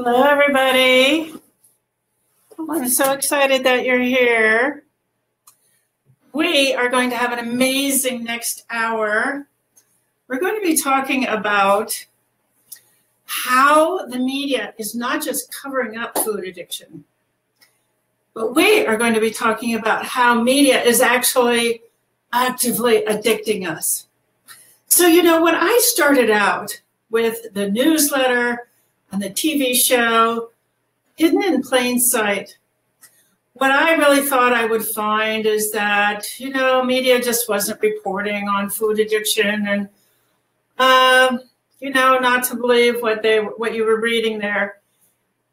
Hello, everybody. I'm so excited that you're here. We are going to have an amazing next hour. We're going to be talking about how the media is not just covering up food addiction, but we are going to be talking about how media is actually actively addicting us. So, when I started out with the newsletter and the TV show, Hidden in Plain Sight, what I really thought I would find is that, media just wasn't reporting on food addiction and, not to believe what you were reading there.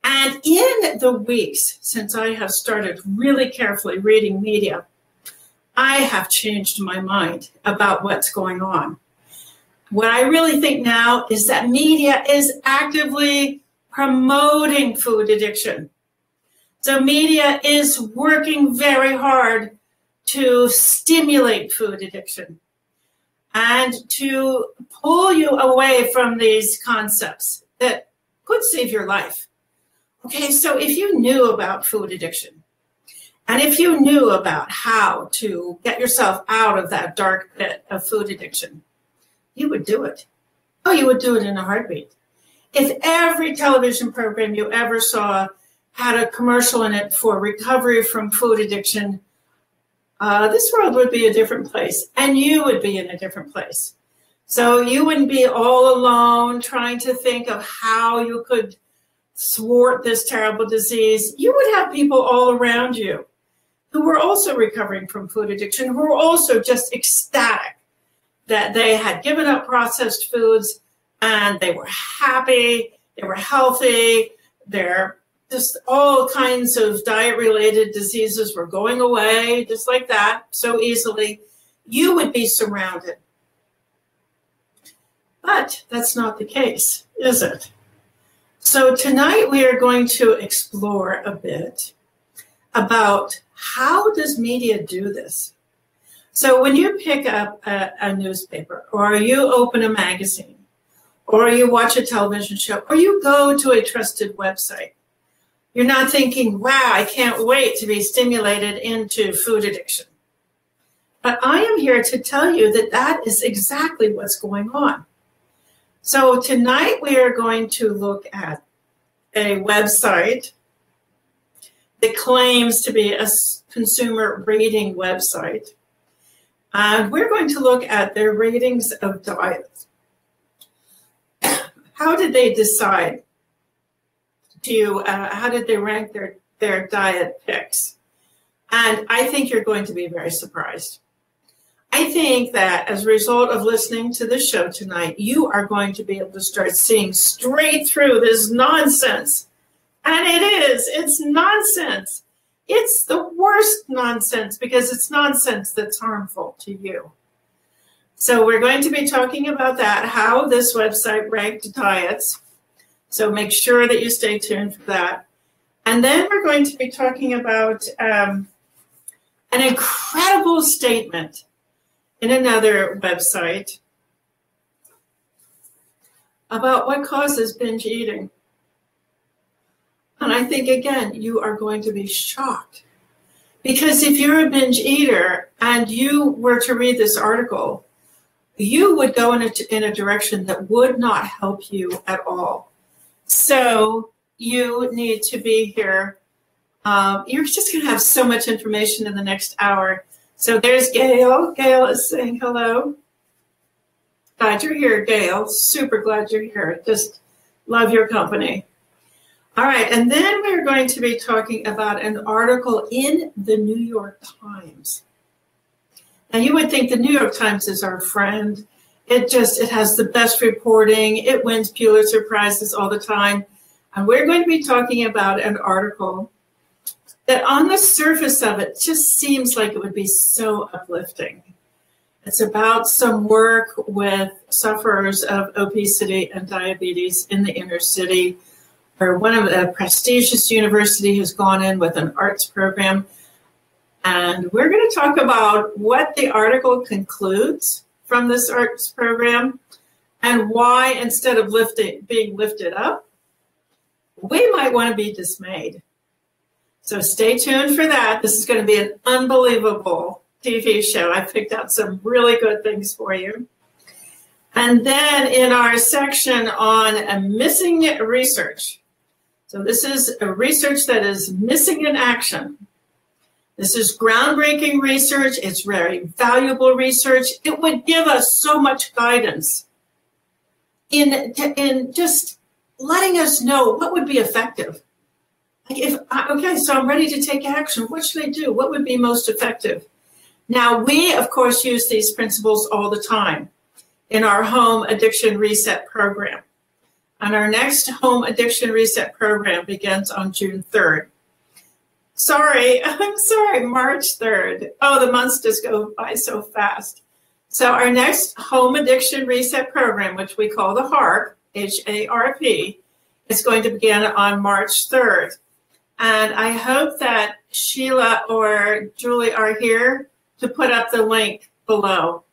And in the weeks since I have started really carefully reading media, I have changed my mind about what's going on. What I really think now is that media is actively promoting food addiction. So media is working very hard to stimulate food addiction and to pull you away from these concepts that could save your life. Okay, so if you knew about food addiction, and if you knew about how to get yourself out of that dark pit of food addiction, you would do it. Oh, you would do it in a heartbeat. If every television program you ever saw had a commercial in it for recovery from food addiction, this world would be a different place, and you would be in a different place. So you wouldn't be all alone trying to think of how you could thwart this terrible disease. You would have people all around you who were also recovering from food addiction, who were also just ecstatic that they had given up processed foods and they were happy, they were healthy, just all kinds of diet-related diseases were going away just like that, so easily. You would be surrounded. But that's not the case, is it? So tonight we are going to explore a bit about how does media do this? So when you pick up a newspaper, or you open a magazine, or you watch a television show, or you go to a trusted website, you're not thinking, wow, I can't wait to be stimulated into food addiction. But I am here to tell you that that is exactly what's going on. So tonight we are going to look at a website that claims to be a consumer rating website. And we're going to look at their ratings of diets. How did they decide how did they rank their diet picks? And I think you're going to be very surprised. I think that as a result of listening to the show tonight, you are going to be able to start seeing straight through this nonsense. And it's nonsense. It's the worst nonsense because it's nonsense that's harmful to you. So we're going to be talking about that, how this website ranked diets. So make sure that you stay tuned for that. And then we're going to be talking about an incredible statement in another website about what causes binge eating. And I think, again, you are going to be shocked. Because if you're a binge eater and you were to read this article, you would go in a direction that would not help you at all. So you need to be here. You're just going to have so much information in the next hour. So there's Gail. Gail is saying hello. Glad you're here, Gail. Super glad you're here. Just love your company. All right, and then we're going to be talking about an article in the New York Times. Now, you would think the New York Times is our friend. It has the best reporting. It wins Pulitzer Prizes all the time. And we're going to be talking about an article that on the surface of it just seems like it would be so uplifting. It's about some work with sufferers of obesity and diabetes in the inner city, where one of the prestigious university has gone in with an arts program. And we're going to talk about what the article concludes from this arts program and why, instead of being lifted up, we might want to be dismayed. So stay tuned for that. This is going to be an unbelievable TV show. I picked out some really good things for you. And then in our section on missing research. So this is a research that is missing in action. This is groundbreaking research. It's very valuable research. It would give us so much guidance in just letting us know what would be effective. Like okay, so I'm ready to take action. What should I do? What would be most effective? Now, we, of course, use these principles all the time in our Home Addiction Reset program. And our next Home Addiction Reset program begins on June 3rd. I'm sorry, March 3rd. Oh, the months just go by so fast. So our next Home Addiction Reset program, which we call the HARP, H-A-R-P, is going to begin on March 3rd. And I hope that Sheila or Julie are here to put up the link below.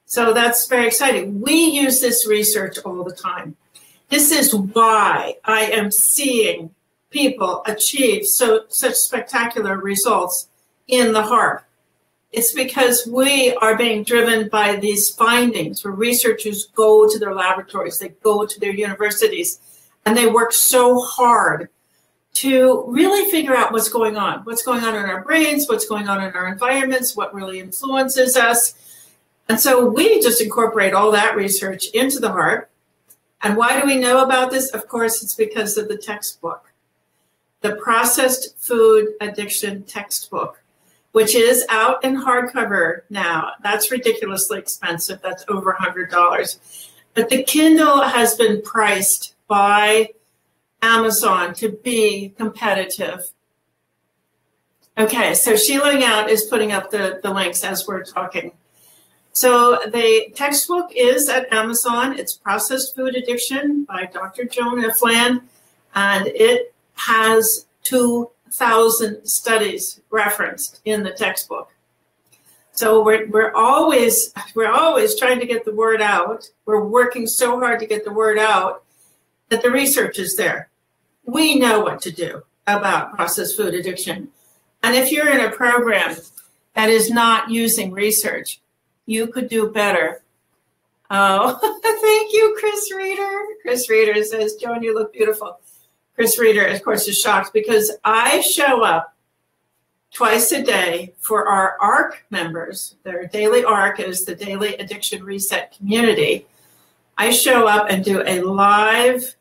So that's very exciting. We use this research all the time. This is why I am seeing people achieve such spectacular results in the HARP. It's because we are being driven by these findings where researchers go to their laboratories, they go to their universities, and they work so hard to really figure out what's going on in our brains, what's going on in our environments, what really influences us. And so we just incorporate all that research into the HARP. And why do we know about this? Of course, it's because of the textbook. The Processed Food Addiction textbook, which is out in hardcover now. That's ridiculously expensive. That's over $100. But the Kindle has been priced by Amazon to be competitive. Okay, so Sheila Yout is putting up the links as we're talking. So the textbook is at Amazon. It's Processed Food Addiction by Dr. Joan Ifland, and it has 2,000 studies referenced in the textbook. So we're always trying to get the word out. We're working so hard to get the word out that the research is there. We know what to do about processed food addiction. And if you're in a program that is not using research, you could do better. Oh, thank you, Chris Reeder. Chris Reeder says, Joan, you look beautiful. Chris Reeder, of course, is shocked because I show up twice a day for our ARC members. Their daily ARC is the Daily Addiction Reset Community. I show up and do a live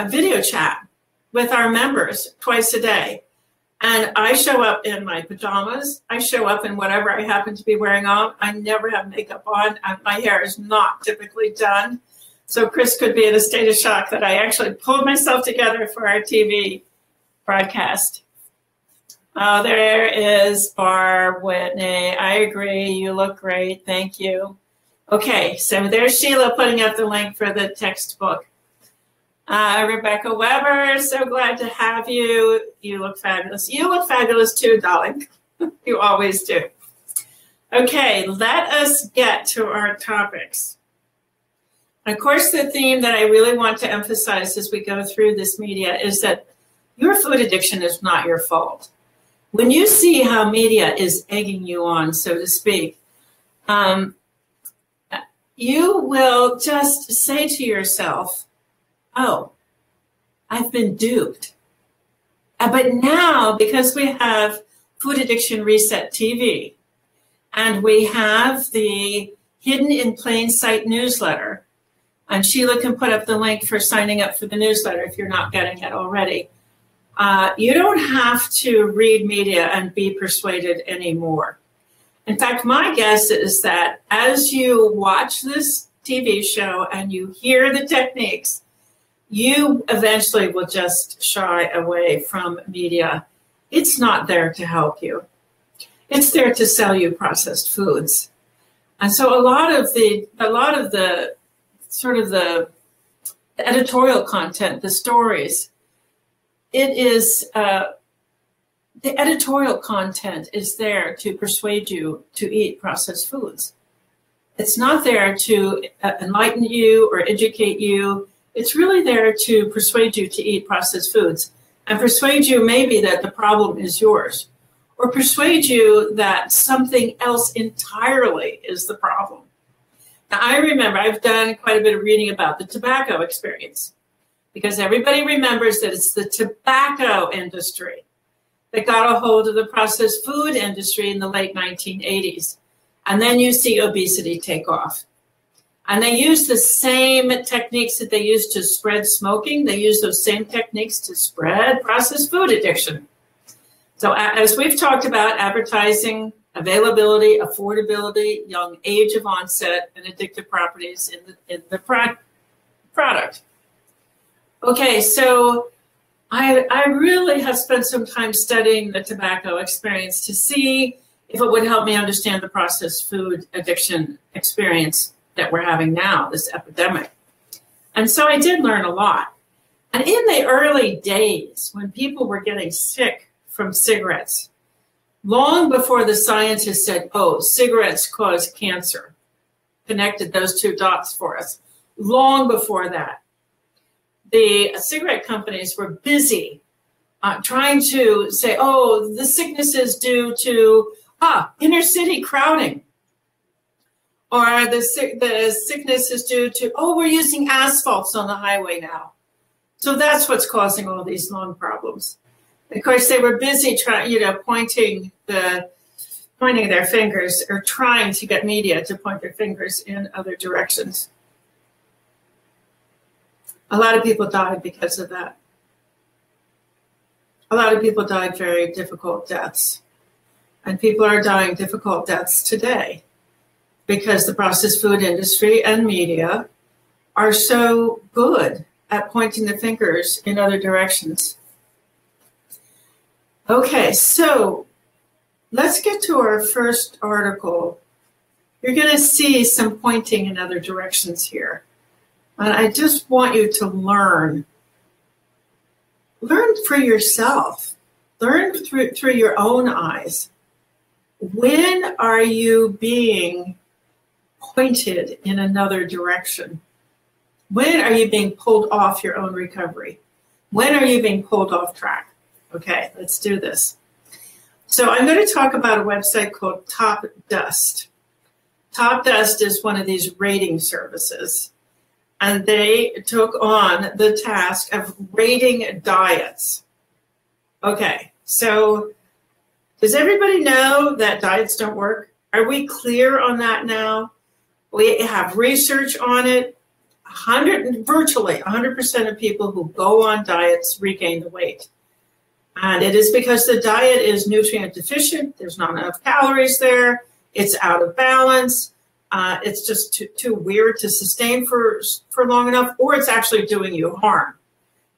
video chat with our members twice a day. And I show up in my pajamas. I show up in whatever I happen to be wearing on. I never have makeup on. My hair is not typically done. So Chris could be in a state of shock that I actually pulled myself together for our TV broadcast. Oh, there is Barb Whitney. I agree. You look great. Thank you. Okay, so there's Sheila putting up the link for the textbook. Rebecca Weber, so glad to have you. You look fabulous. You look fabulous too, darling. You always do. Okay, let us get to our topics. Of course, the theme that I really want to emphasize as we go through this media is that your food addiction is not your fault. When you see how media is egging you on, so to speak, you will just say to yourself, oh, I've been duped. But now, because we have Food Addiction Reset TV, and we have the Hidden in Plain Sight newsletter, and Sheila can put up the link for signing up for the newsletter if you're not getting it already. You don't have to read media and be persuaded anymore. In fact, my guess is that as you watch this TV show and you hear the techniques, you eventually will just shy away from media. It's not there to help you. It's there to sell you processed foods. And so a lot of the sort of the editorial content, the stories, the editorial content is there to persuade you to eat processed foods. It's not there to enlighten you or educate you. It's really there to persuade you to eat processed foods and persuade you maybe that the problem is yours, or persuade you that something else entirely is the problem. Now, I remember I've done quite a bit of reading about the tobacco experience, because everybody remembers that it's the tobacco industry that got a hold of the processed food industry in the late 1980s. And then you see obesity take off. And they use the same techniques that they used to spread smoking. They use those same techniques to spread processed food addiction. So as we've talked about, advertising, availability, affordability, young age of onset, and addictive properties in the product. Okay, so I really have spent some time studying the tobacco experience to see if it would help me understand the processed food addiction experience that we're having now, this epidemic. And so I did learn a lot. And in the early days, when people were getting sick from cigarettes, long before the scientists said, oh, cigarettes cause cancer, connected those two dots for us, long before that, the cigarette companies were busy trying to say, oh, the sickness is due to inner city crowding. Or the sickness is due to, oh, we're using asphalts on the highway now. So that's what's causing all these lung problems. Of course, they were busy pointing their fingers, or trying to get media to point their fingers in other directions. A lot of people died because of that. A lot of people died very difficult deaths. And people are dying difficult deaths today because the processed food industry and media are so good at pointing the fingers in other directions. Okay, so let's get to our first article. You're going to see some pointing in other directions here. And I just want you to learn. Learn for yourself. Learn through your own eyes. When are you being pointed in another direction? When are you being pulled off your own recovery? When are you being pulled off track? Okay, let's do this. So I'm going to talk about a website called Top Dust. Top Dust is one of these rating services. And they took on the task of rating diets. Okay, so does everybody know that diets don't work? Are we clear on that now? We have research on it. Virtually 100% of people who go on diets regain the weight. And it is because the diet is nutrient deficient. There's not enough calories there. It's out of balance. It's just too weird to sustain for long enough, or it's actually doing you harm.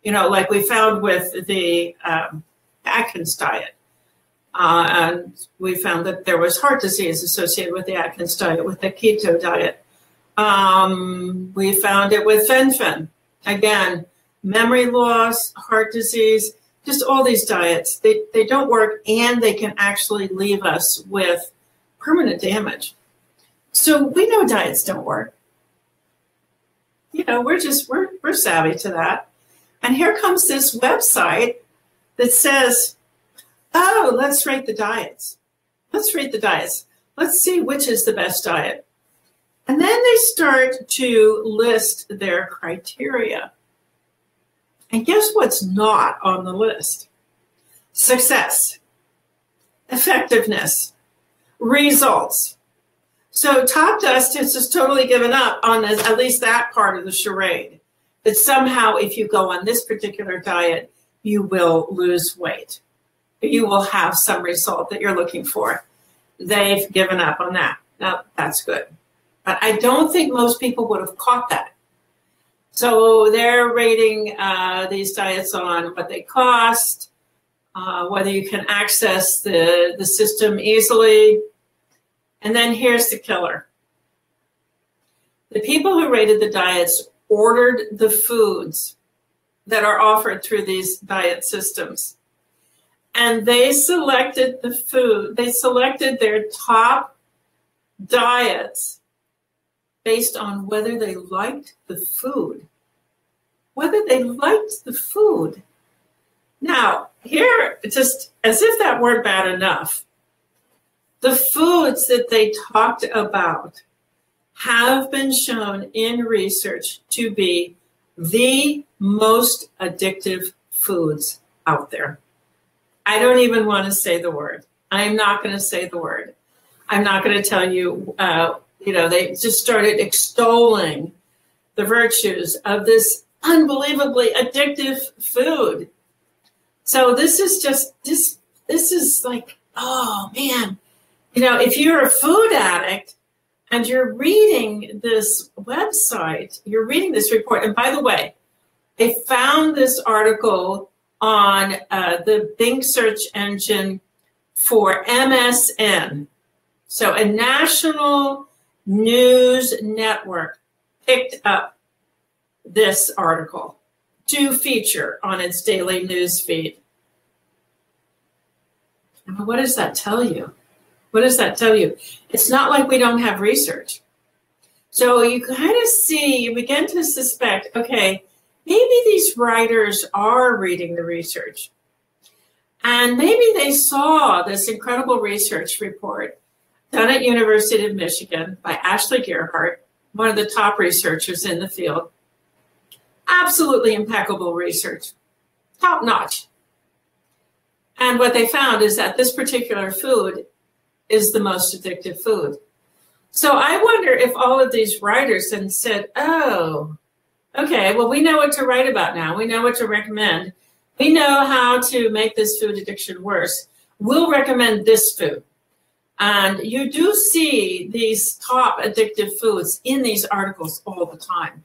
You know, like we found with the Atkins diet. And we found that there was heart disease associated with the Atkins diet, with the keto diet. We found it with fen-phen. Again, memory loss, heart disease, just all these diets. They don't work, and they can actually leave us with permanent damage. So we know diets don't work. You know, we're savvy to that. And here comes this website that says, oh, let's rate the diets. Let's rate the diets. Let's see which is the best diet. And then they start to list their criteria. And guess what's not on the list? Success, effectiveness, results. So Top Dust has just totally given up on this, at least that part of the charade, that somehow if you go on this particular diet, you will lose weight. You will have some result that you're looking for. They've given up on that. Now, that's good. But I don't think most people would have caught that. So they're rating these diets on what they cost, whether you can access the system easily. And then here's the killer. The people who rated the diets ordered the foods that are offered through these diet systems. And they selected the food, they selected their top diets based on whether they liked the food whether they liked the food. Now, here, just as if that weren't bad enough, the foods that they talked about have been shown in research to be the most addictive foods out there. I don't even want to say the word. I'm not going to say the word. I'm not going to tell you, they just started extolling the virtues of this unbelievably addictive food. So this is like, oh man, if you're a food addict and you're reading this website, you're reading this report, and by the way, I found this article on the Bing search engine for MSN. So a national news network picked up this article to feature on its daily news feed. What does that tell you? What does that tell you? It's not like we don't have research. So you kind of see, you begin to suspect, okay, maybe these writers are reading the research. And maybe they saw this incredible research report done at University of Michigan by Ashley Gerhardt, one of the top researchers in the field. Absolutely impeccable research, top notch. And what they found is that this particular food is the most addictive food. So I wonder if all of these writers then said, oh, okay, well, we know what to write about now. We know what to recommend. We know how to make this food addiction worse. We'll recommend this food. And you do see these top addictive foods in these articles all the time.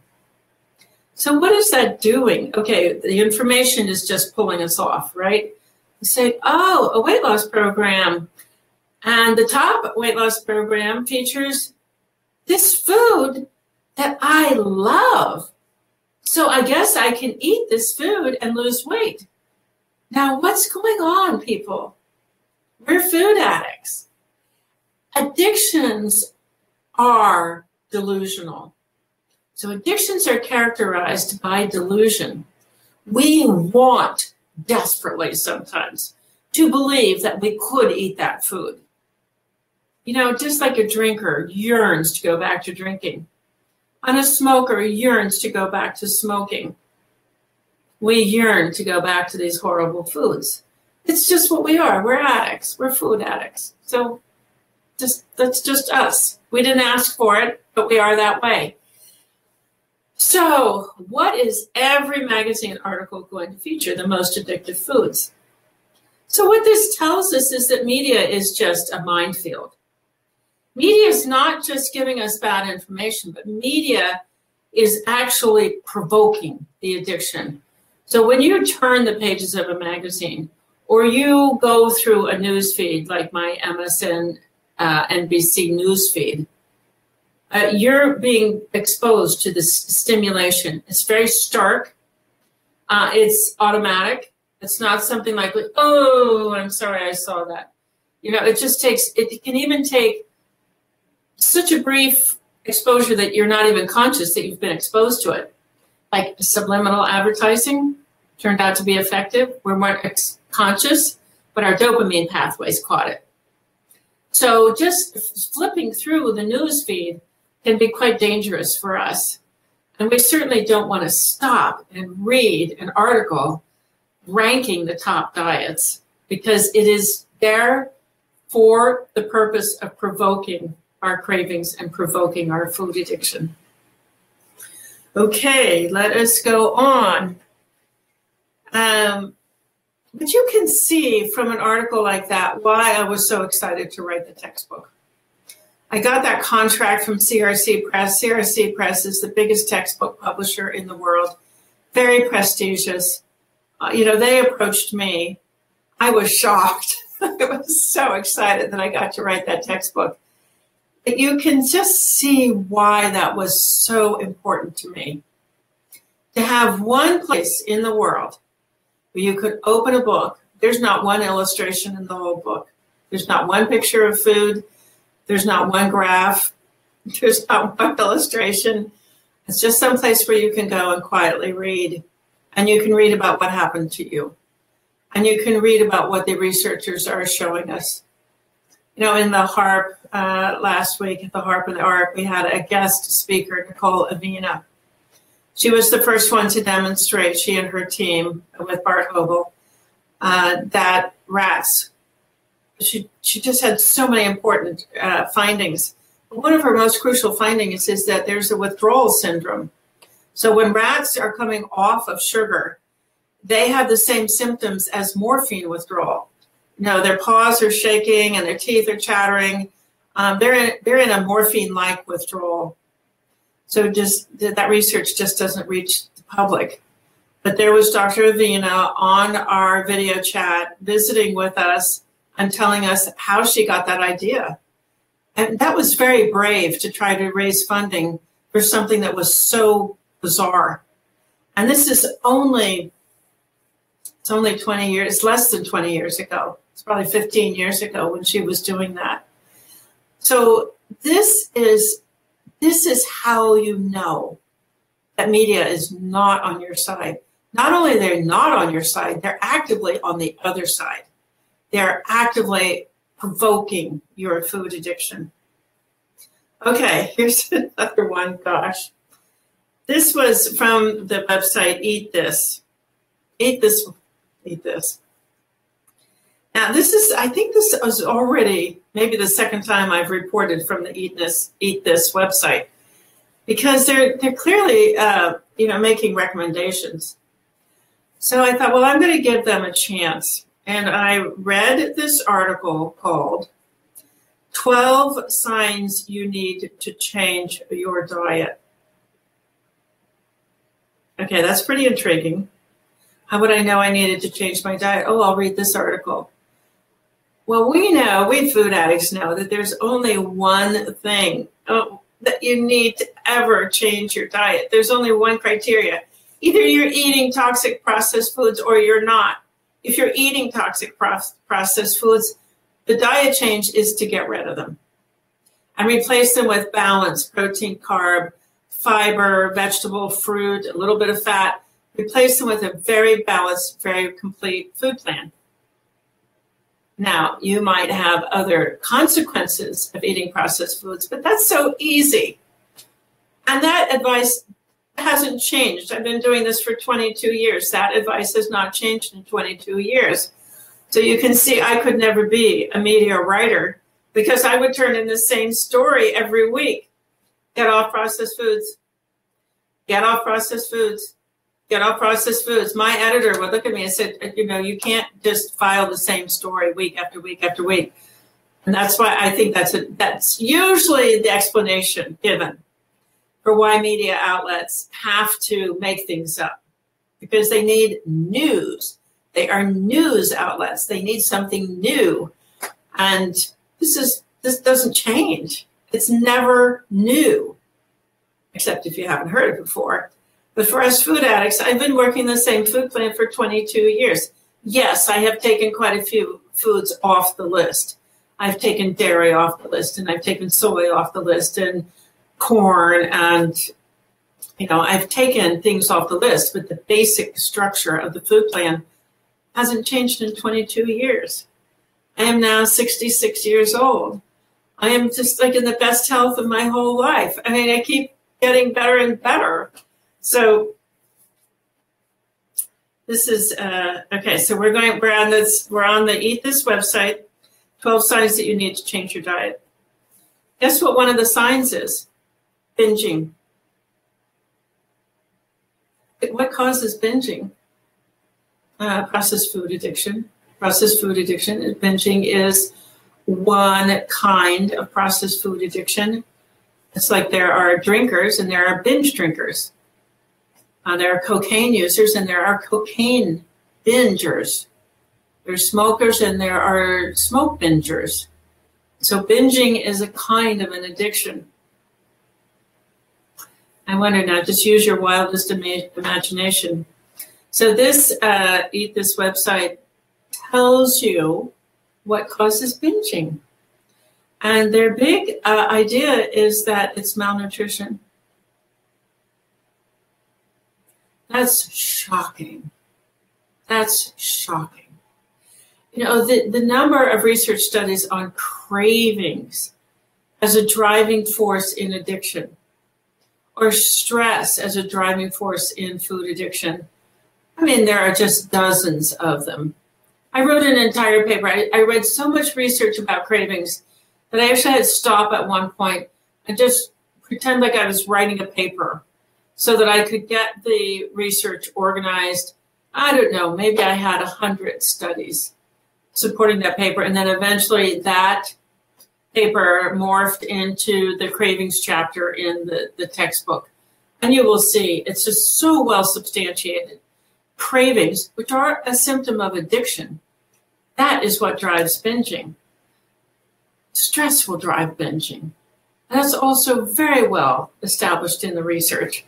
So what is that doing? Okay, the information is just pulling us off, right? You say, oh, a weight loss program. And the top weight loss program features this food that I love. So I guess I can eat this food and lose weight. Now, what's going on, people? We're food addicts. Addictions are delusional. So addictions are characterized by delusion. We want desperately sometimes to believe that we could eat that food. Just like a drinker yearns to go back to drinking, and a smoker yearns to go back to smoking. We yearn to go back to these horrible foods. It's just what we are. We're addicts. We're food addicts. So that's just us. We didn't ask for it, but we are that way. So what is every magazine article going to feature? The most addictive foods. So what this tells us is that media is just a minefield. Media is not just giving us bad information, but media is actually provoking the addiction. So when you turn the pages of a magazine, or you go through a news feed like my MSN NBC news feed, you're being exposed to this stimulation. It's very stark. It's automatic. It's not something like, oh, I'm sorry I saw that. It just takes, it can even take such a brief exposure that you're not even conscious that you've been exposed to it. Like subliminal advertising turned out to be effective. We're more conscious, but our dopamine pathways caught it. So just flipping through the news feed can be quite dangerous for us. And we certainly don't want to stop and read an article ranking the top diets, because it is there for the purpose of provoking our cravings and provoking our food addiction. Okay, let us go on. But you can see from an article like that why I was so excited to write the textbook. I got that contract from CRC Press. CRC Press is the biggest textbook publisher in the world, very prestigious. They approached me. I was shocked. I was so excited that I got to write that textbook. But you can just see why that was so important to me. To have one place in the world where you could open a book. There's not one illustration in the whole book. There's not one picture of food. There's not one graph. There's not one illustration. It's just some place where you can go and quietly read. and you can read about what happened to you. And you can read about what the researchers are showing us. You know, in the HARP last week, at the HARP and the ARP, we had a guest speaker, Nicole Avena. She was the first one to demonstrate, she and her team with Bart Hobel, that rats, she just had so many important findings. But one of her most crucial findings is that there's a withdrawal syndrome. So when rats are coming off of sugar, they have the same symptoms as morphine withdrawal. You know, their paws are shaking and their teeth are chattering. They're in a morphine-like withdrawal. So just that research just doesn't reach the public. But there was Dr. Avena on our video chat visiting with us and telling us how she got that idea. And that was very brave to try to raise funding for something that was so bizarre. And this is only 20 years, less than 20 years ago. It's probably 15 years ago when she was doing that. So this is how you know that media is not on your side. Not only they're not on your side, they're actively on the other side. They're actively provoking your food addiction. Okay, here's another one, gosh. This was from the website Eat This. Eat This. Eat This. Now I think this was already maybe the second time I've reported from the Eat This website, because they're clearly making recommendations. So I thought, well, I'm going to give them a chance. And I read this article called 12 Signs You Need to Change Your Diet. Okay, that's pretty intriguing. How would I know I needed to change my diet? Oh, I'll read this article. Well, we food addicts know that there's only one thing that you need to ever change your diet. There's only one criteria. Either you're eating toxic processed foods or you're not. If you're eating toxic processed foods, the diet change is to get rid of them and replace them with balanced protein, carb, fiber, vegetable, fruit, a little bit of fat. Replace them with a very balanced, very complete food plan. Now, you might have other consequences of eating processed foods, but that's so easy. And that advice hasn't changed. I've been doing this for 22 years. That advice has not changed in 22 years. So you can see I could never be a media writer because I would turn in the same story every week. Get off processed foods. Get off processed foods. Get off processed foods. My editor would look at me and said, you can't just file the same story week after week after week. And that's why I think that's usually the explanation given for why media outlets have to make things up, because they need news. They are news outlets. They need something new. And this doesn't change. It's never new, except if you haven't heard it before. But for us food addicts, I've been working the same food plan for 22 years. Yes, I have taken quite a few foods off the list. I've taken dairy off the list, and I've taken soy off the list, and corn, and I've taken things off the list, but the basic structure of the food plan hasn't changed in 22 years. I am now 66 years old. I am just like in the best health of my whole life. I mean, I keep getting better and better. So this is okay. So we're on the Eat This website. 12 signs that you need to change your diet. Guess what one of the signs is? Binging. What causes binging? Processed food addiction. Processed food addiction. Binging is one kind of processed food addiction. It's like there are drinkers and there are binge drinkers. There are cocaine users and there are cocaine bingers. There's smokers and there are smoke bingers. So binging is a kind of an addiction. I wonder now, just use your wildest imagination. So this Eat This website tells you what causes binging. And their big idea is that it's malnutrition. That's shocking. That's shocking. You know, the number of research studies on cravings as a driving force in addiction, or stress as a driving force in food addiction. I mean, there are just dozens of them. I wrote an entire paper. I read so much research about cravings that I actually had to stop at one point and just pretend like I was writing a paper so that I could get the research organized. I don't know, maybe I had 100 studies supporting that paper. And then eventually that paper morphed into the cravings chapter in the textbook. And you will see it's just so well substantiated. Cravings, which are a symptom of addiction, that is what drives binging. Stress will drive binging. That's also very well established in the research.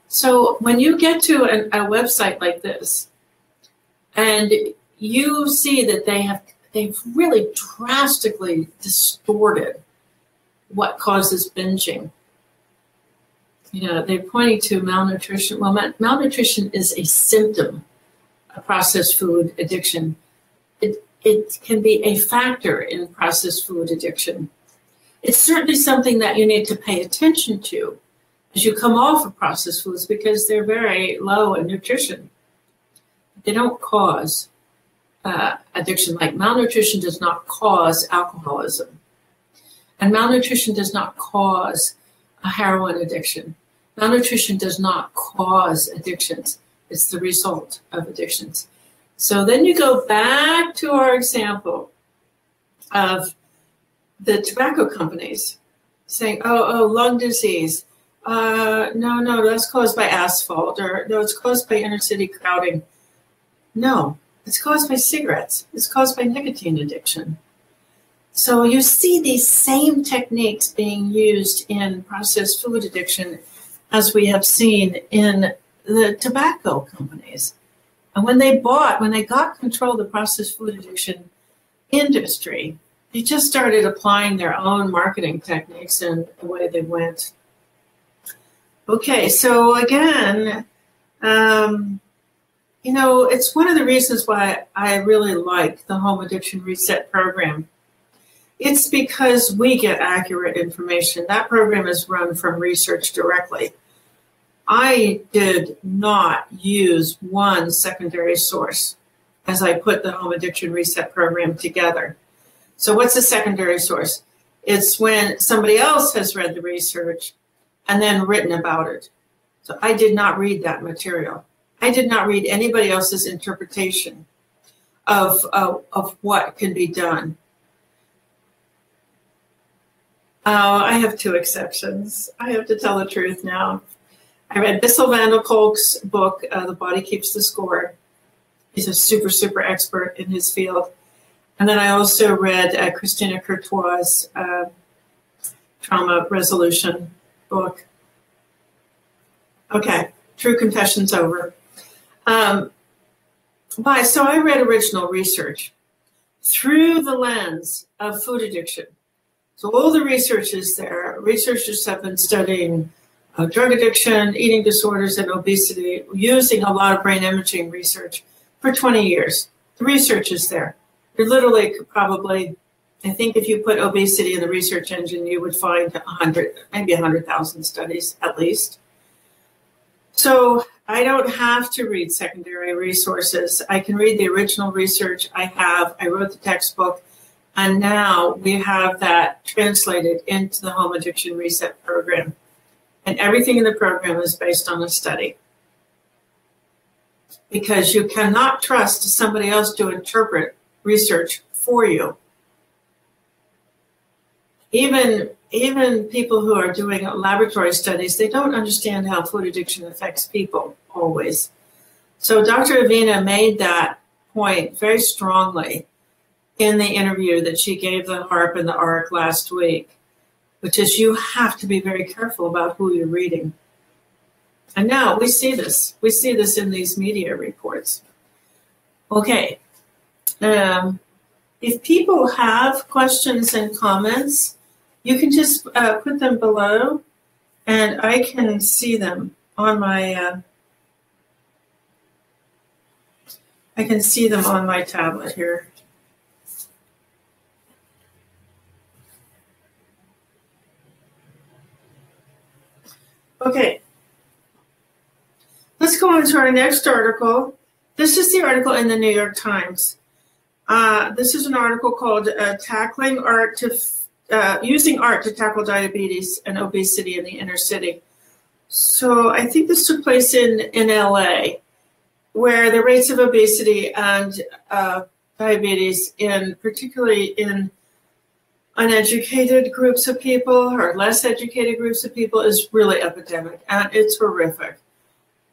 So when you get to a website like this, and you see that they've really drastically distorted what causes binging. You know, they're pointing to malnutrition. Well, malnutrition is a symptom of processed food addiction. It can be a factor in processed food addiction. It's certainly something that you need to pay attention to as you come off of processed foods because they're very low in nutrition. They don't cause addiction. Like malnutrition does not cause alcoholism. And malnutrition does not cause a heroin addiction. Malnutrition does not cause addictions. It's the result of addictions. So then you go back to our example of the tobacco companies saying, oh, lung disease. No, that's caused by asphalt, or no, it's caused by inner city crowding. No, it's caused by cigarettes. It's caused by nicotine addiction. So you see these same techniques being used in processed food addiction as we have seen in the tobacco companies. And when they got control of the processed food addiction industry, they just started applying their own marketing techniques and the way they went. Okay, so again, you know, it's one of the reasons why I really like the Home Addiction Reset program. It's because we get accurate information. That program is run from research directly. I did not use one secondary source as I put the Home Addiction Reset program together. So what's a secondary source? It's when somebody else has read the research and then written about it. So I did not read that material. I did not read anybody else's interpretation of what can be done. I have two exceptions. I have to tell the truth now. I read Bissell Van der Kolk's book, The Body Keeps the Score. He's a super, super expert in his field. And then I also read Christina Courtois' trauma resolution book. Okay, true confession's over. So I read original research through the lens of food addiction. So all the research is there. Researchers have been studying drug addiction, eating disorders, and obesity using a lot of brain imaging research for 20 years. The research is there. You're literally probably, I think if you put obesity in the research engine, you would find 100, maybe 100,000 studies at least. So I don't have to read secondary resources. I can read the original research I wrote the textbook, and now we have that translated into the Home Addiction Reset program. And everything in the program is based on a study. Because you cannot trust somebody else to interpret research for you. Even people who are doing laboratory studies, they don't understand how food addiction affects people always. So Dr. Avina made that point very strongly in the interview that she gave the HARP and the ARC last week, which is you have to be very careful about who you're reading. And now we see this. We see this in these media reports. Okay. If people have questions and comments, you can just put them below, and I can see them on my I can see them on my tablet here. Okay, let's go on to our next article. This is the article in the New York Times. This is an article called Using Art to Tackle Diabetes and Obesity in the Inner City. So I think this took place in LA, where the rates of obesity and diabetes, particularly in uneducated groups of people or less educated groups of people, is really epidemic, and it's horrific.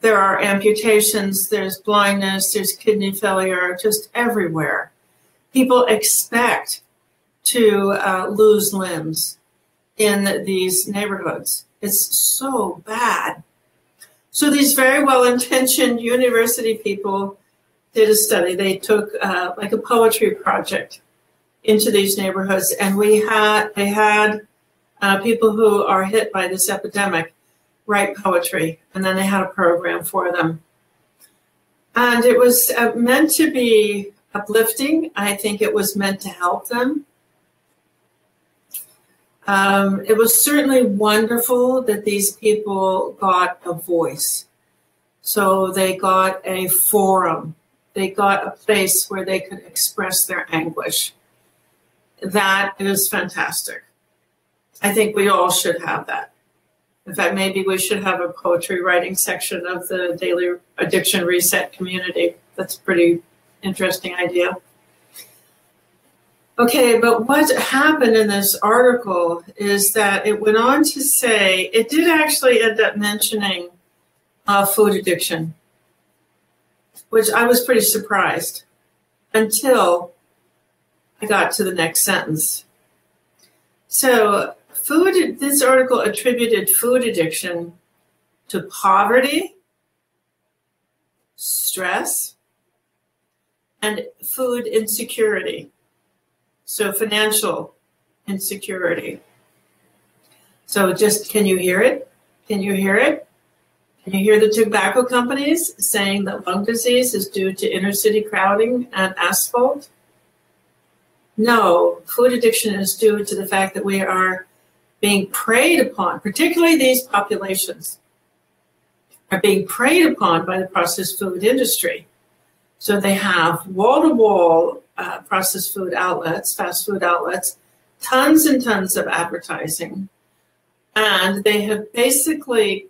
There are amputations, there's blindness, there's kidney failure, just everywhere. People expect to lose limbs in these neighborhoods. It's so bad. So these very well-intentioned university people did a study. They took like a poetry project into these neighborhoods, and they had people who are hit by this epidemic write poetry, and then they had a program for them. And it was meant to be uplifting. I think it was meant to help them. It was certainly wonderful that these people got a voice. So they got a forum. They got a place where they could express their anguish. That is fantastic. I think we all should have that. In fact, maybe we should have a poetry writing section of the Daily Addiction Reset community. That's a pretty interesting idea. Okay, but what happened in this article is that it went on to say, it did actually end up mentioning food addiction, which I was pretty surprised until I got to the next sentence. So this article attributed food addiction to poverty, stress, and food insecurity. So financial insecurity. So just, can you hear it? Can you hear it? Can you hear the tobacco companies saying that lung disease is due to inner city crowding and asphalt? No, food addiction is due to the fact that we are being preyed upon, particularly these populations are being preyed upon by the processed food industry. So they have wall-to-wall processed food outlets, fast food outlets, tons and tons of advertising. And they have basically,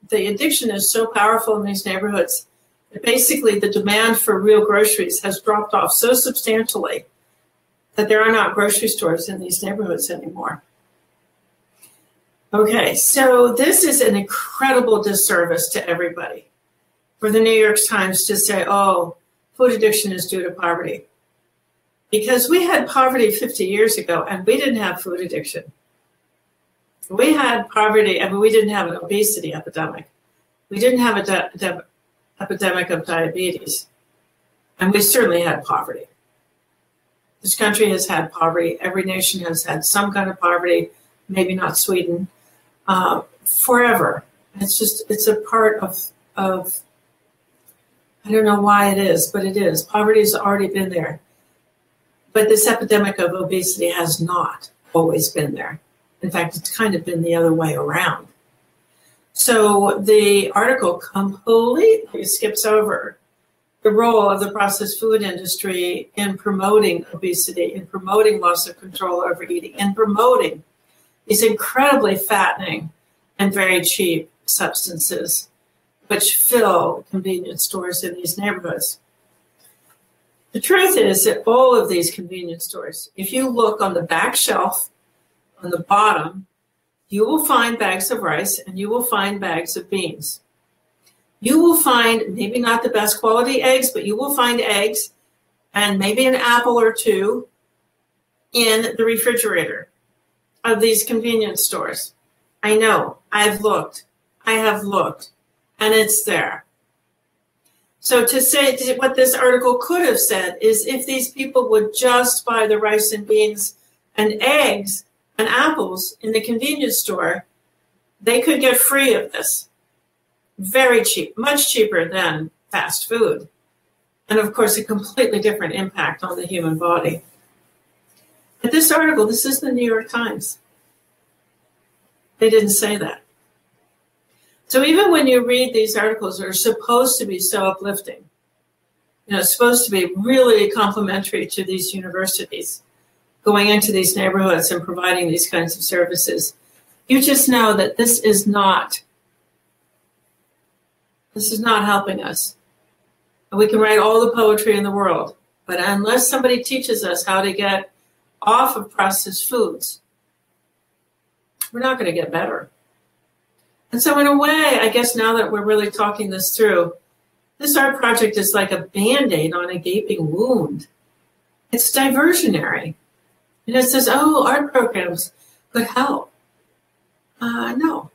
the addiction is so powerful in these neighborhoods that basically the demand for real groceries has dropped off so substantially that there are not grocery stores in these neighborhoods anymore. Okay, so this is an incredible disservice to everybody for the New York Times to say, oh, food addiction is due to poverty. Because we had poverty 50 years ago and we didn't have food addiction. We had poverty, and we didn't have an obesity epidemic. We didn't have an epidemic of diabetes. And we certainly had poverty. This country has had poverty. Every nation has had some kind of poverty, maybe not Sweden, forever. It's a part of, I don't know why it is, but it is. Poverty has already been there. But this epidemic of obesity has not always been there. In fact, it's kind of been the other way around. So the article completely skips over the role of the processed food industry in promoting obesity, in promoting loss of control over eating, in promoting these incredibly fattening and very cheap substances which fill convenience stores in these neighborhoods. The truth is that all of these convenience stores, if you look on the back shelf, on the bottom, you will find bags of rice and you will find bags of beans. You will find maybe not the best quality eggs, but you will find eggs and maybe an apple or two in the refrigerator of these convenience stores. I know, I have looked, and it's there. So to say what this article could have said is if these people would just buy the rice and beans and eggs and apples in the convenience store, they could get free of this. Very cheap, much cheaper than fast food. And of course, a completely different impact on the human body. But this article, this is the New York Times. They didn't say that. So even when you read these articles that are supposed to be so uplifting, it's supposed to be really complimentary to these universities, going into these neighborhoods and providing these kinds of services, you just know that this is not helping us. We can write all the poetry in the world, but unless somebody teaches us how to get off of processed foods, we're not going to get better. And so in a way, I guess now that we're really talking this through, this art project is like a Band-Aid on a gaping wound. It's diversionary. And it says, oh, art programs could help. No.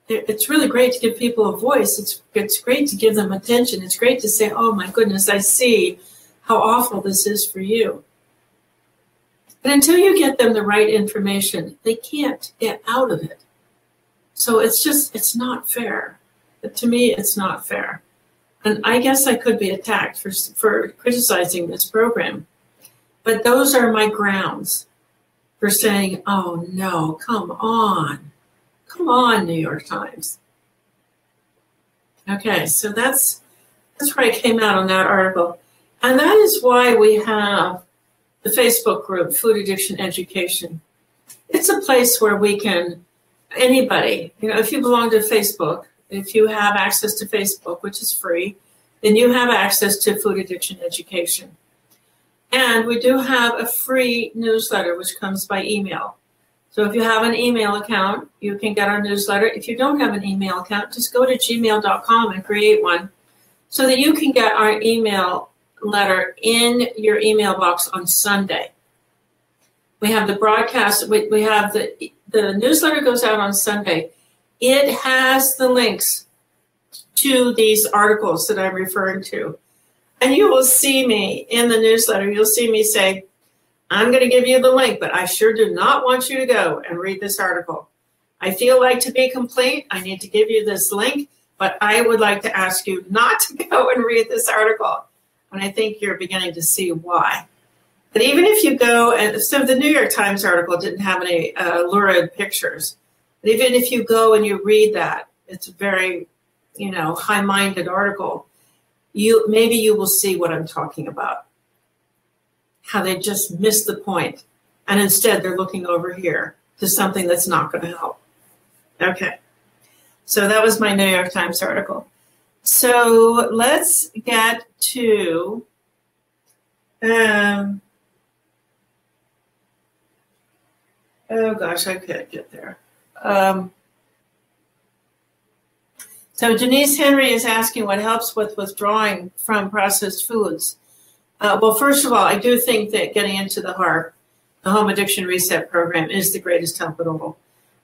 It's really great to give people a voice. It's great to give them attention. It's great to say, oh my goodness, I see how awful this is for you. But until you get them the right information, they can't get out of it. So it's not fair. But to me, it's not fair. And I guess I could be attacked for criticizing this program. But those are my grounds for saying, oh no, come on. Come on, New York Times. Okay, so that's where I came out on that article. And that is why we have the Facebook group, Food Addiction Education. It's a place where we can, anybody, if you belong to Facebook, if you have access to Facebook, which is free, then you have access to Food Addiction Education. And we do have a free newsletter, which comes by email. So if you have an email account, you can get our newsletter. If you don't have an email account, just go to gmail.com and create one so that you can get our email letter in your email box on Sunday. We have the broadcast, we have the newsletter goes out on Sunday. It has the links to these articles that I'm referring to. And you will see me in the newsletter, you'll see me say, I'm going to give you the link, but I sure do not want you to go and read this article. I feel like to be complete, I need to give you this link, but I would like to ask you not to go and read this article. And I think you're beginning to see why. But even if you go, and so the New York Times article didn't have any lurid pictures. But even if you go and you read that, it's a very, high-minded article. Maybe you will see what I'm talking about. How they just missed the point. And instead, they're looking over here to something that's not going to help. Okay. So that was my New York Times article. So let's get to oh gosh, I can't get there. So Denise Henry is asking what helps with withdrawing from processed foods. Well, first of all, I do think that getting into the HARP, the Home Addiction Reset Program, is the greatest help at all.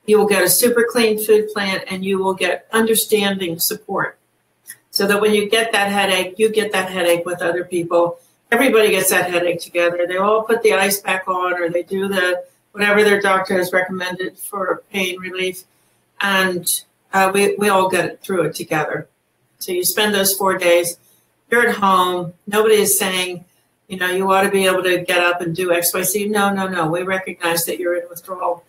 You will get a super clean food plan and you will get understanding support. So that when you get that headache, you get that headache with other people. Everybody gets that headache together. They all put the ice pack on or they do whatever their doctor has recommended for pain relief. And we all get through it together. So you spend those 4 days, you're at home, nobody is saying, you ought to be able to get up and do X, Y, Z. No. We recognize that you're in withdrawal.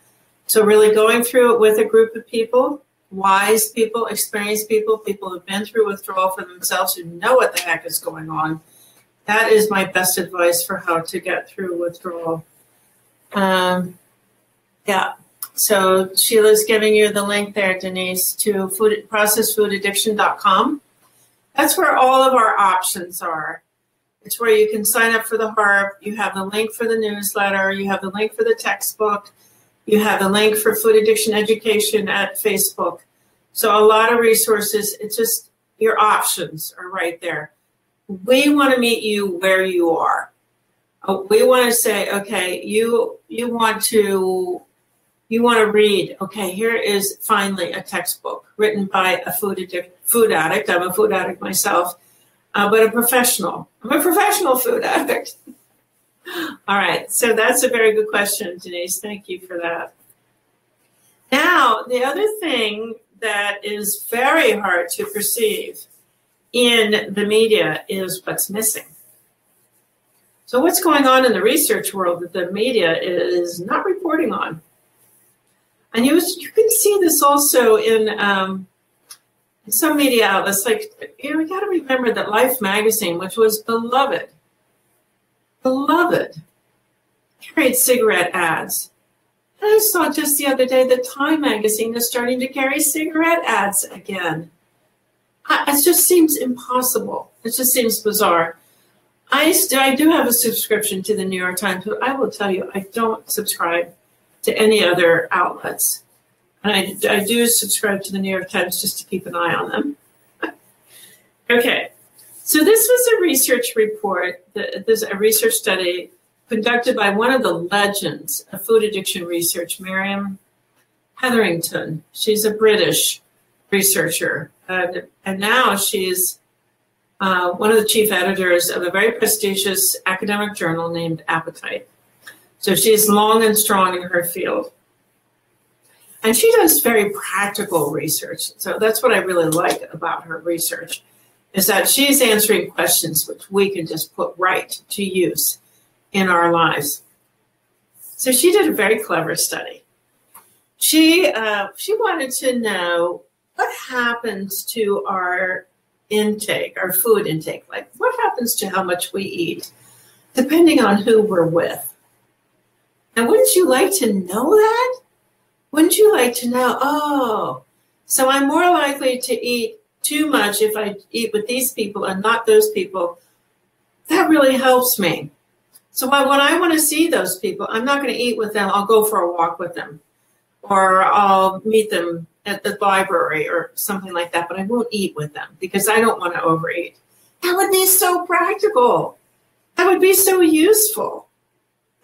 So really going through it with a group of people, wise people, experienced people, people who've been through withdrawal for themselves, who know what the heck is going on. That is my best advice for how to get through withdrawal. Yeah. So Sheila's giving you the link there, Denise, to processfoodaddiction.com. That's where all of our options are. It's where you can sign up for the HARP. You have the link for the newsletter. You have the link for the textbook. You have the link for food addiction education at Facebook. So a lot of resources. It's just your options are right there. We want to meet you where you are. We want to say, okay, you want to read. Okay, here is finally a textbook written by a food addict. I'm a food addict myself, but a professional. I'm a professional food addict. All right, so that's a very good question, Denise. Thank you for that. Now, the other thing that is very hard to perceive in the media is what's missing. So what's going on in the research world that the media is not reporting on? And you can see this also in some media outlets. Like, we got to remember that Life magazine, which was beloved, carried cigarette ads. And I saw just the other day that Time magazine is starting to carry cigarette ads again. It just seems impossible. It just seems bizarre. I do have a subscription to the New York Times, but I will tell you, I don't subscribe to any other outlets. And I do subscribe to the New York Times just to keep an eye on them. Okay, so this was a research report, there's a research study conducted by one of the legends of food addiction research, Miriam Hetherington. She's a British researcher, and now she's one of the chief editors of a very prestigious academic journal named Appetite. So she's long and strong in her field. And she does very practical research. So that's what I really like about her research, is that she's answering questions which we can just put right to use in our lives. So she did a very clever study. She wanted to know what happens to our intake, our food intake, like what happens to how much we eat, depending on who we're with. And wouldn't you like to know that? Wouldn't you like to know, oh, so I'm more likely to eat too much if I eat with these people and not those people? That really helps me. So when I want to see those people, I'm not going to eat with them. I'll go for a walk with them, or I'll meet them at the library or something like that, but I won't eat with them because I don't want to overeat. That would be so practical. That would be so useful.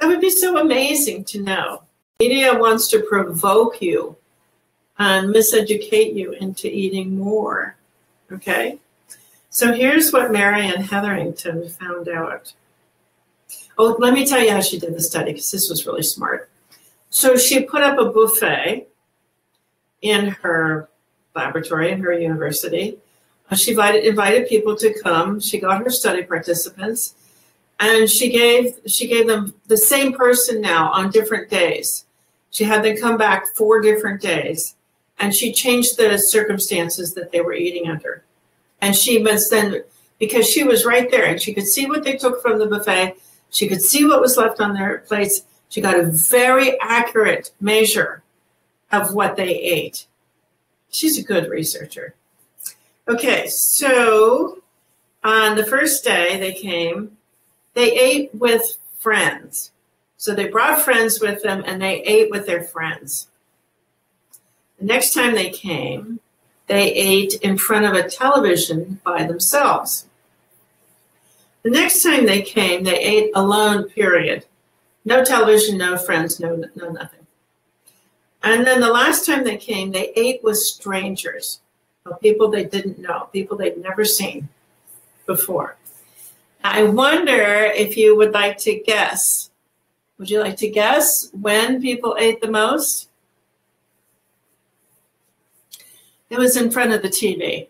That would be so amazing to know. Media wants to provoke you and miseducate you into eating more, okay? So here's what Marian Hetherington found out. Oh, let me tell you how she did the study, because this was really smart. So she put up a buffet in her laboratory, in her university. She invited people to come. She got her study participants, and she gave them the same person now on different days. She had them come back 4 different days, and she changed the circumstances that they were eating under. And she was then, because she was right there, and she could see what they took from the buffet, she could see what was left on their plates. She got a very accurate measure of what they ate. She's a good researcher. Okay, so on the first day they came, they ate with friends. So they brought friends with them and they ate with their friends. The next time they came, they ate in front of a television by themselves. The next time they came, they ate alone, period. No television, no friends, no nothing. And then the last time they came, they ate with strangers, people they didn't know, people they'd never seen before. I wonder if you would like to guess. Would you like to guess when people ate the most? It was in front of the TV.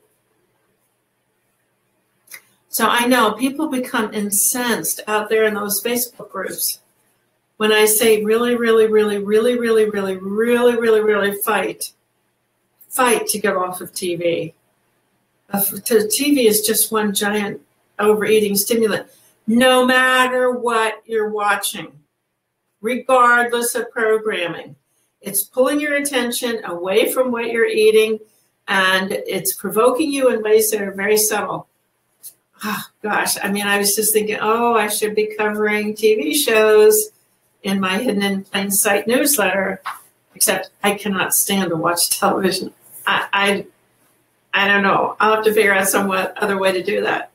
So I know people become incensed out there in those Facebook groups when I say really fight to get off of TV. TV is just one giant overeating stimulant, no matter what you're watching, regardless of programming. It's pulling your attention away from what you're eating, and it's provoking you in ways that are very subtle. Oh, gosh, I mean, I was just thinking, oh, I should be covering TV shows in my Hidden in Plain Sight newsletter, except I cannot stand to watch television. I don't know. I'll have to figure out some other way to do that.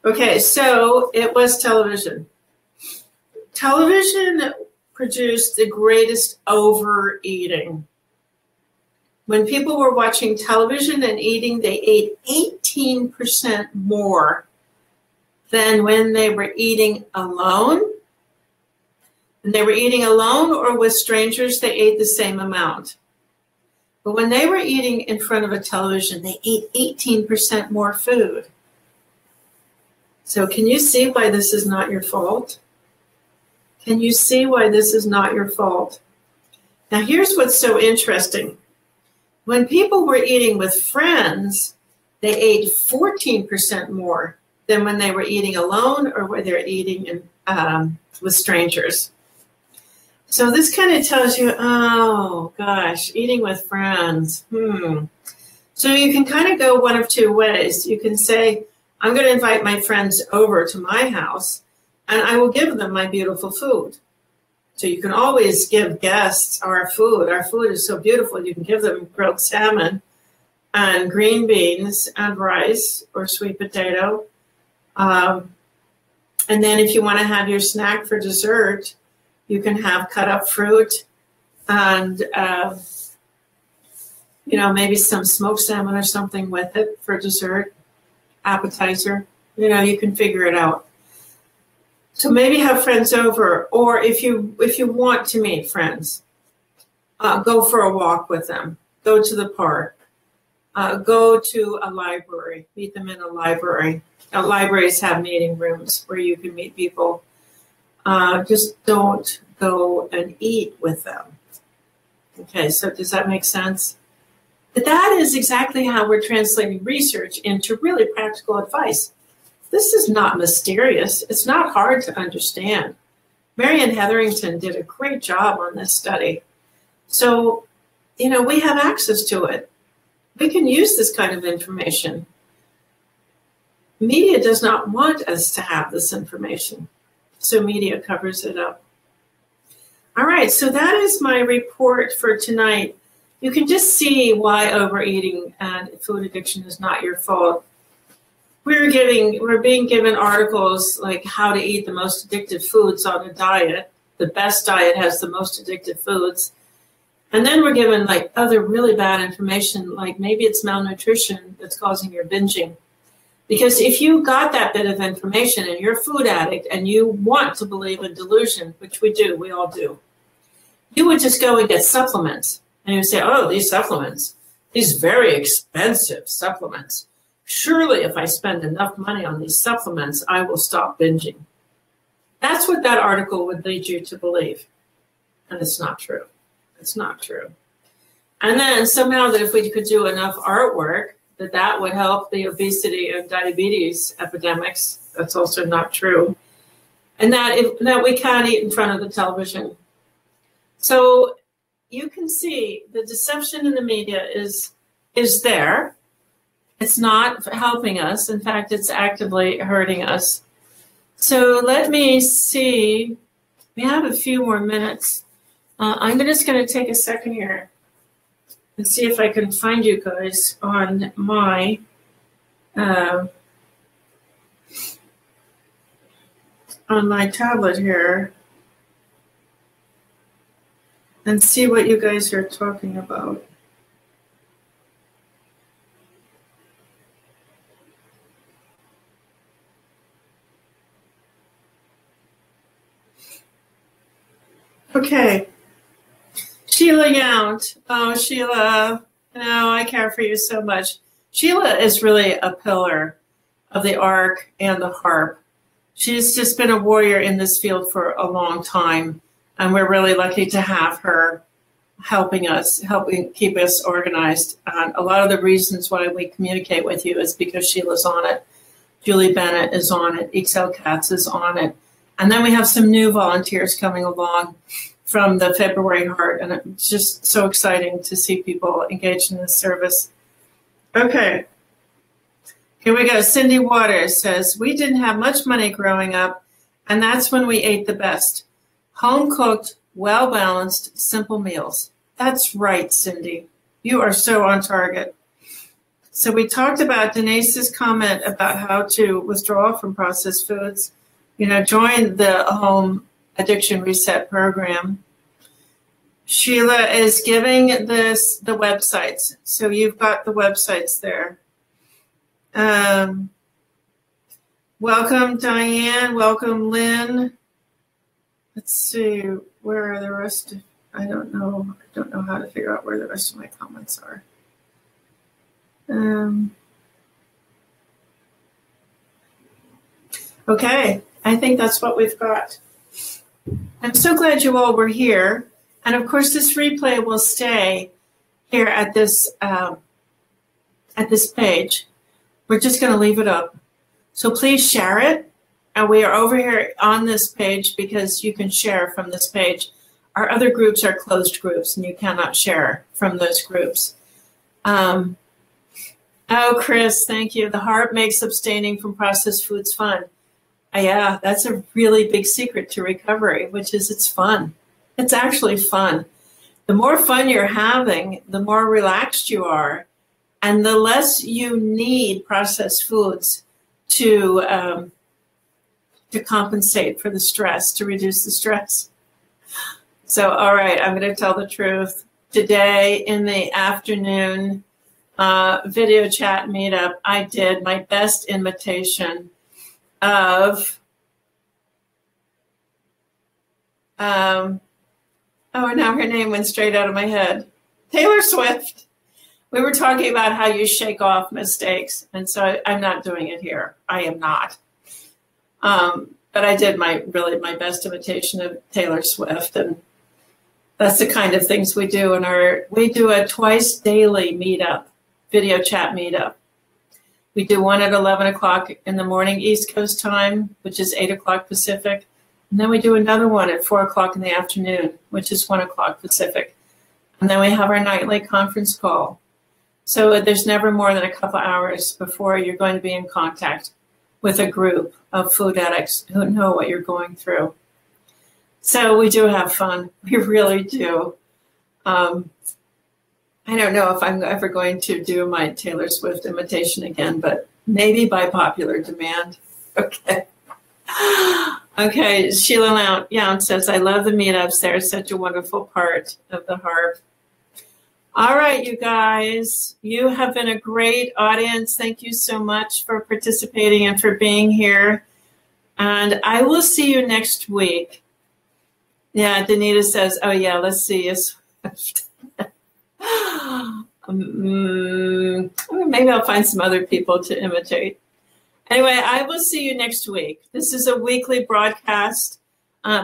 Okay, so it was television. Television produced the greatest overeating. When people were watching television and eating, they ate 18% more than when they were eating alone. When they were eating alone or with strangers, they ate the same amount. But when they were eating in front of a television, they ate 18% more food. So can you see why this is not your fault? Can you see why this is not your fault? Now, here's what's so interesting. When people were eating with friends, they ate 14% more than when they were eating alone or when they were eating with strangers. So this kind of tells you, oh, gosh, eating with friends. So you can kind of go one of two ways. You can say, I'm going to invite my friends over to my house, and I will give them my beautiful food. So you can always give guests our food. Our food is so beautiful. You can give them grilled salmon and green beans and rice or sweet potato. And then if you want to have your snack for dessert, you can have cut up fruit and, maybe some smoked salmon or something with it for dessert, appetizer. You can figure it out. So maybe have friends over, or if you want to meet friends, go for a walk with them. Go to the park. Go to a library. Meet them in a library. Libraries have meeting rooms where you can meet people. Just don't go and eat with them. Okay, so does that make sense? But that is exactly how we're translating research into really practical advice. This is not mysterious. It's not hard to understand. Marianne Hetherington did a great job on this study. So, we have access to it. We can use this kind of information. Media does not want us to have this information. So media covers it up. All right, so that is my report for tonight. You can just see why overeating and food addiction is not your fault. We're being given articles like how to eat the most addictive foods on a diet. The best diet has the most addictive foods. And then we're given like other really bad information, like maybe it's malnutrition that's causing your binging. Because if you got that bit of information and you're a food addict and you want to believe in delusion, which we all do, you would just go and get supplements. And you would say, oh, these supplements, these very expensive supplements. Surely if I spend enough money on these supplements, I will stop binging. That's what that article would lead you to believe. And it's not true. It's not true. And then somehow that if we could do enough artwork, that would help the obesity and diabetes epidemics. That's also not true. And that we can't eat in front of the television. So you can see the deception in the media is there. It's not helping us. In fact, it's actively hurting us. So let me see. We have a few more minutes. I'm just going to take a second here and see if I can find you guys on my tablet here and see what you guys are talking about. Okay. Sheila Yount. Oh, Sheila. I care for you so much. Sheila is really a pillar of the ARC and the HARP. She's just been a warrior in this field for a long time, and we're really lucky to have her helping keep us organized. A lot of the reasons why we communicate with you is because Sheila's on it. Julie Bennett is on it. Excel Katz is on it. And then we have some new volunteers coming along from the February Heart, and it's just so exciting to see people engaged in this service. Okay, here we go. Cindy Waters says, we didn't have much money growing up, and that's when we ate the best. Home-cooked, well-balanced, simple meals. That's right, Cindy. You are so on target. So we talked about Denise's comment about how to withdraw from processed foods. Join the Home Addiction Reset program. Sheila is giving the websites. So you've got the websites there. Welcome, Diane. Welcome, Lynn. Let's see. Where are the rest? I don't know how to figure out where the rest of my comments are. Okay, I think that's what we've got. I'm so glad you all were here. And of course, this replay will stay here at this page. We're just going to leave it up. So please share it. And we are over here on this page because you can share from this page. Our other groups are closed groups, and you cannot share from those groups. Oh, Chris, thank you. The heart makes abstaining from processed foods fun. Yeah, that's a really big secret to recovery, which is it's fun. It's actually fun. The more fun you're having, the more relaxed you are, and the less you need processed foods to compensate for the stress, to reduce the stress. So, all right, I'm going to tell the truth. Today in the afternoon video chat meetup, I did my best imitation of, oh, now her name went straight out of my head. Taylor Swift. We were talking about how you shake off mistakes, and so I'm not doing it here. I am not. But I did my best imitation of Taylor Swift, and that's the kind of things we do we do a twice daily meetup, video chat meetup. We do one at 11 o'clock in the morning East Coast time, which is 8 o'clock Pacific. And then we do another one at 4 o'clock in the afternoon, which is 1 o'clock Pacific. And then we have our nightly conference call. So there's never more than a couple hours before you're going to be in contact with a group of food addicts who know what you're going through. So we do have fun. We really do. I don't know if I'm ever going to do my Taylor Swift imitation again, but maybe by popular demand. Okay. Okay, Sheila Young says, I love the meetups. They're such a wonderful part of the heart. All right, you guys, you have been a great audience. Thank you so much for participating and for being here. And I will see you next week. Yeah, Danita says, oh yeah, let's see. Maybe I'll find some other people to imitate. Anyway, I will see you next week. This is a weekly broadcast.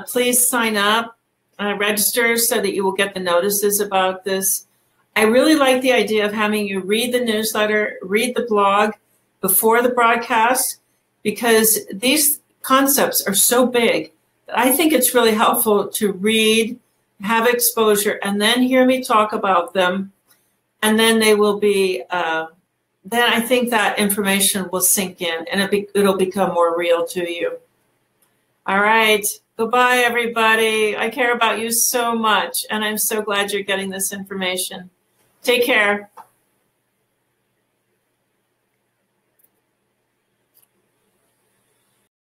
Please sign up, register so that you will get the notices about this. I really like the idea of having you read the newsletter, read the blog before the broadcast, because these concepts are so big that I think it's really helpful to read, have exposure, and then hear me talk about them. And then they will be, then I think that information will sink in and it'll become more real to you. All right. Goodbye, everybody. I care about you so much, and I'm so glad you're getting this information. Take care.